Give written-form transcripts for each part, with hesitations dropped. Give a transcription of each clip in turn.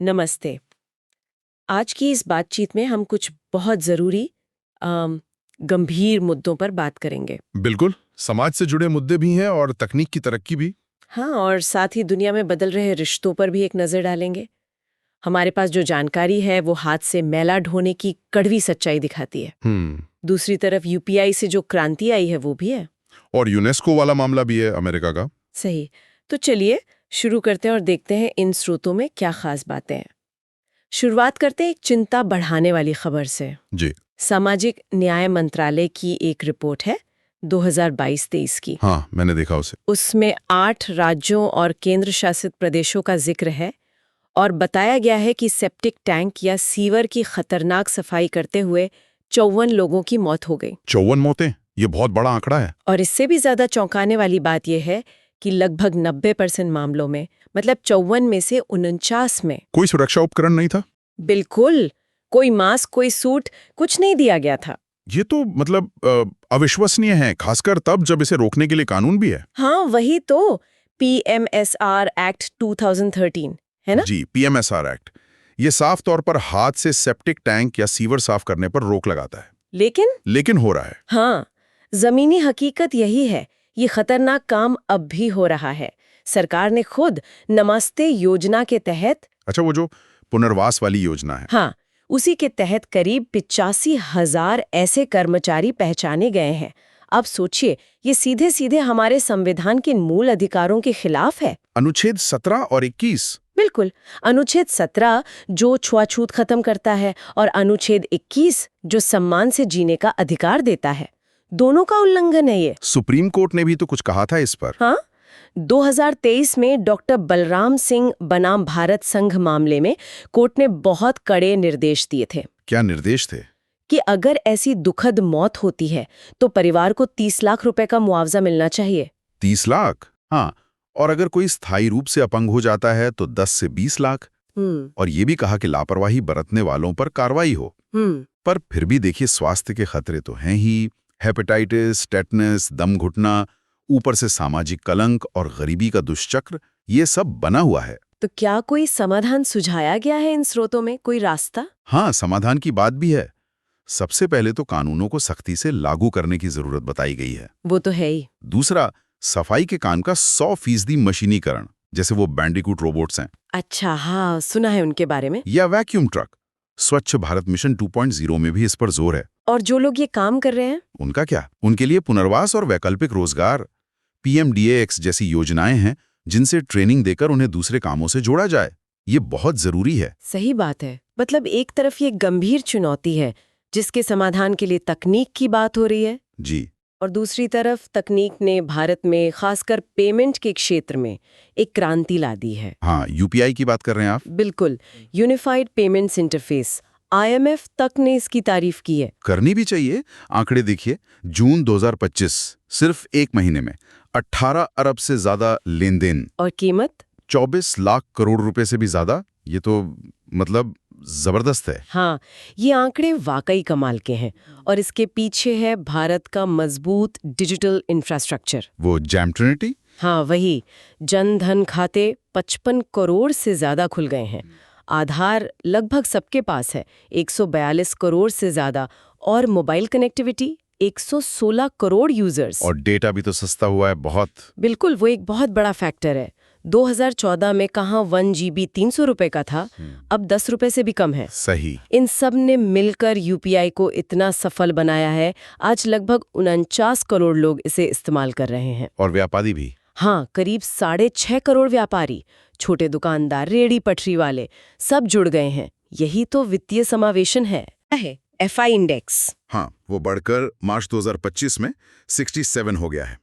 नमस्ते। आज की इस बातचीत में हम कुछ बहुत ज़रूरी गंभीर मुद्दों पर बात करेंगे। बिल्कुल। समाज से जुड़े मुद्दे भी हैं और तकनीक की तरक्की भी। हाँ, और साथ ही दुनिया में बदल रहे रिश्तों पर भी एक नज़र डालेंगे। हमारे पास जो जानकारी है वो हाथ से मैला ढोने की कड़वी सच्चाई दिखाती है। दूसरी तरफ यूपीआई से जो क्रांति आई है वो भी है। और यूनेस्को वाला मामला भी है अमेरिका का। सही। तो चलिए शुरू करते हैं और देखते हैं इन स्रोतों में क्या खास बातें हैं। शुरुआत करते हैं एक चिंता बढ़ाने वाली खबर से। जी। सामाजिक न्याय मंत्रालय की एक रिपोर्ट है 2022-23 की। हाँ, मैंने देखा उसे। उसमें 8 राज्यों और केंद्र शासित प्रदेशों का जिक्र है और बताया गया है कि सेप्टिक टैंक या सीवर की खतरनाक सफाई करते हुए 54 लोगों की मौत हो गई। 54 मौतें, ये बहुत बड़ा आंकड़ा है। और इससे भी ज्यादा चौंकाने वाली बात यह है कि लगभग 90% मामलों में, मतलब 54 में से 49 में, कोई सुरक्षा उपकरण नहीं था। बिल्कुल कोई मास्क, कोई सूट, कुछ नहीं दिया गया था। ये तो मतलब अविश्वसनीय है, खासकर तब जब इसे रोकने के लिए कानून भी है। हाँ, वही तो। पीएमएसआर एक्ट 2013 है ना? जी, पीएमएसआर एक्ट। ये साफ तौर पर हाथ से सेप्टिक टैंक या सीवर साफ करने पर रोक लगाता है। लेकिन हो रहा है। हाँ, जमीनी हकीकत यही है। ये खतरनाक काम अब भी हो रहा है। सरकार ने खुद नमस्ते योजना के तहत, अच्छा, वो जो पुनर्वास वाली योजना है। हाँ, उसी के तहत करीब 85,000 ऐसे कर्मचारी पहचाने गए हैं। अब सोचिए, ये सीधे सीधे हमारे संविधान के मूल अधिकारों के खिलाफ है। अनुच्छेद 17 और 21। बिल्कुल। अनुच्छेद 17 जो छुआछूत खत्म करता है और अनुच्छेद 21 जो सम्मान से जीने का अधिकार देता है, दोनों का उल्लंघन है ये। सुप्रीम कोर्ट ने भी तो कुछ कहा था इस पर। हाँ, 2023 में डॉक्टर बलराम सिंह बनाम भारत संघ मामले में कोर्ट ने बहुत कड़े निर्देश दिए थे। क्या निर्देश थे? कि अगर ऐसी दुखद मौत होती है तो परिवार को 30 लाख रुपए का मुआवजा मिलना चाहिए। 30 लाख? हाँ। और अगर कोई स्थायी रूप से अपंग हो जाता है तो 10 से 20 लाख। और ये भी कहा कि लापरवाही बरतने वालों पर कार्रवाई हो। पर फिर भी देखिए, स्वास्थ्य के खतरे तो हैं ही। हेपेटाइटिस, टेटनस, दम घुटना, ऊपर से सामाजिक कलंक और गरीबी का दुष्चक्र, ये सब बना हुआ है। तो क्या कोई समाधान सुझाया गया है इन स्रोतों में, कोई रास्ता? हाँ, समाधान की बात भी है। सबसे पहले तो कानूनों को सख्ती से लागू करने की जरूरत बताई गई है। वो तो है ही। दूसरा, सफाई के काम का 100% मशीनीकरण, जैसे वो बैंडिकूट रोबोट्स हैं। अच्छा, हाँ, सुना है उनके बारे में। या वैक्यूम ट्रक। स्वच्छ भारत मिशन 2.0 में भी इस पर जोर है। और जो लोग ये काम कर रहे हैं, उनका क्या? उनके लिए पुनर्वास और वैकल्पिक रोजगार, पीएमडीएएक्स जैसी योजनाएं हैं जिनसे ट्रेनिंग देकर उन्हें दूसरे कामों से जोड़ा जाए। ये बहुत जरूरी है। सही बात है। मतलब एक तरफ ये गंभीर चुनौती है जिसके समाधान के लिए तकनीक की बात हो रही है जी, और दूसरी तरफ तकनीक ने भारत में खासकर पेमेंट के क्षेत्र में एक क्रांति ला दी है। हाँ, यूपीआई की बात कर रहे हैं आप? बिल्कुल। यूनिफाइड पेमेंट्स इंटरफेस, आईएमएफ तक ने इसकी तारीफ की है। करनी भी चाहिए। आंकड़े देखिए, जून 2025 सिर्फ एक महीने में 18 अरब से ज्यादा लेन देन और कीमत 24 लाख करोड़ रुपए से भी ज्यादा। ये तो मतलब जबरदस्त है। हाँ, ये आंकड़े वाकई कमाल के हैं और इसके पीछे है भारत का मजबूत डिजिटल इंफ्रास्ट्रक्चर। वो जैम ट्रिनिटी? हाँ, वही। जन धन खाते 55 करोड़ से ज्यादा खुल गए हैं। आधार लगभग सबके पास है, 142 करोड़ से ज्यादा, और मोबाइल कनेक्टिविटी 116 करोड़ यूजर्स। और डेटा भी तो सस्ता हुआ है बहुत। बिल्कुल, वो एक बहुत बड़ा फैक्टर है। 2014 में कहाँ 1 GB 300 रुपए का था, अब 10 रुपए से भी कम है। सही। इन सब ने मिलकर यूपीआई को इतना सफल बनाया है, आज लगभग 49 करोड़ लोग इसे इस्तेमाल कर रहे हैं। और व्यापारी भी। हाँ, करीब 6.5 करोड़ व्यापारी, छोटे दुकानदार, रेहड़ी पटरी वाले, सब जुड़ गए हैं। यही तो वित्तीय समावेशन है। एफआई इंडेक्स, हाँ, वो बढ़कर मार्च 2025 में 67 हो गया है।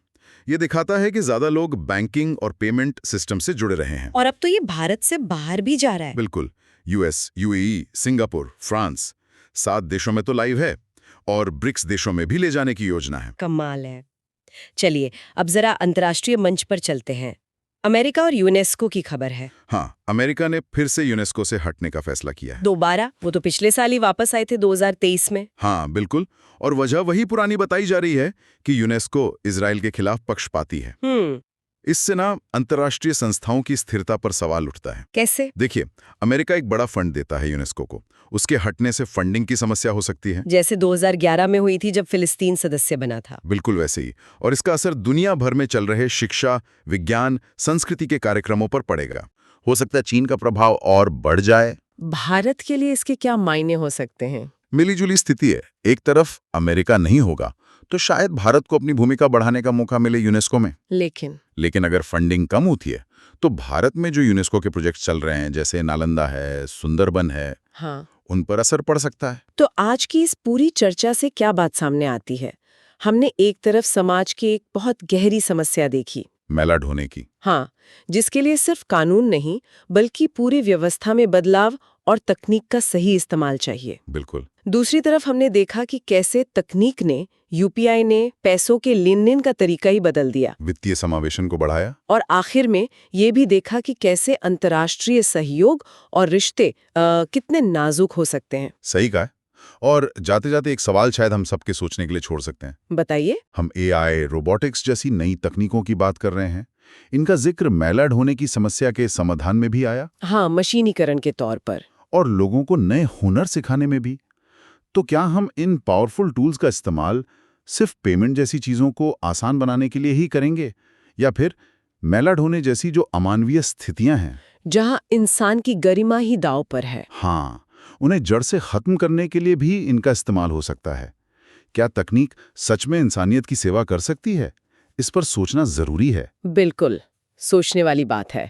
ये दिखाता है कि ज्यादा लोग बैंकिंग और पेमेंट सिस्टम से जुड़े रहे हैं। और अब तो ये भारत से बाहर भी जा रहा है। बिल्कुल। यूएस, यूएई, सिंगापुर, फ्रांस, 7 देशों में तो लाइव है और ब्रिक्स देशों में भी ले जाने की योजना है। कमाल है। चलिए अब जरा अंतर्राष्ट्रीय मंच पर चलते हैं। अमेरिका और यूनेस्को की खबर है। हाँ, अमेरिका ने फिर से यूनेस्को से हटने का फैसला किया है। दोबारा? वो तो पिछले साल ही वापस आए थे 2023 में। हाँ, बिल्कुल। और वजह वही पुरानी बताई जा रही है कि यूनेस्को इजराइल के खिलाफ पक्षपाती है। इससे ना अंतर्राष्ट्रीय संस्थाओं की स्थिरता पर सवाल उठता है। कैसे? देखिए, अमेरिका एक बड़ा फंड देता है यूनेस्को को। उसके हटने से फंडिंग की समस्या हो सकती है। जैसे 2011 में हुई थी जब फिलिस्तीन सदस्य बना था। बिल्कुल वैसे ही। और इसका असर दुनिया भर में चल रहे शिक्षा, विज्ञान, संस्कृति के कार्यक्रमों पर पड़ेगा। हो सकता है चीन का प्रभाव और बढ़ जाए। भारत के लिए इसके क्या मायने हो सकते हैं? मिलीजुली स्थिति है। एक तरफ अमेरिका नहीं होगा तो शायद भारत को अपनी भूमिका बढ़ाने का मौका मिले यूनेस्को में। लेकिन अगर फंडिंग कम होती है तो भारत में जो यूनेस्को के प्रोजेक्ट चल रहे हैं, जैसे नालंदा है, सुंदरबन है, हाँ, उन पर असर पड़ सकता है। तो आज की इस पूरी चर्चा से क्या बात सामने आती है? हमने एक तरफ समाज की एक बहुत गहरी समस्या देखी, मैला ढोने की। हाँ, जिसके लिए सिर्फ कानून नहीं बल्कि पूरी व्यवस्था में बदलाव और तकनीक का सही इस्तेमाल चाहिए। बिल्कुल। दूसरी तरफ हमने देखा कि कैसे तकनीक ने, यूपीआई ने पैसों के लेन-देन का तरीका ही बदल दिया, वित्तीय समावेशन को बढ़ाया। और आखिर में ये भी देखा कि कैसे अंतर्राष्ट्रीय सहयोग और रिश्ते कितने नाजुक हो सकते हैं। सही कहा। और जाते जाते एक सवाल शायद हम सबके सोचने के लिए छोड़ सकते हैं। बताइए। हम एआई, रोबोटिक्स जैसी नई तकनीकों की बात कर रहे हैं। इनका जिक्र मैला ढोने की समस्या के समाधान में भी आया। हाँ, मशीनीकरण के तौर पर। और लोगों को नए हुनर सिखाने में भी। तो क्या हम इन पावरफुल टूल्स का इस्तेमाल सिर्फ पेमेंट जैसी चीजों को आसान बनाने के लिए ही करेंगे, या फिर मैला ढोने जैसी जो अमानवीय स्थितियां हैं, जहां इंसान की गरिमा ही दांव पर है, हाँ, उन्हें जड़ से खत्म करने के लिए भी इनका इस्तेमाल हो सकता है? क्या तकनीक सच में इंसानियत की सेवा कर सकती है? इस पर सोचना जरूरी है। बिल्कुल सोचने वाली बात है।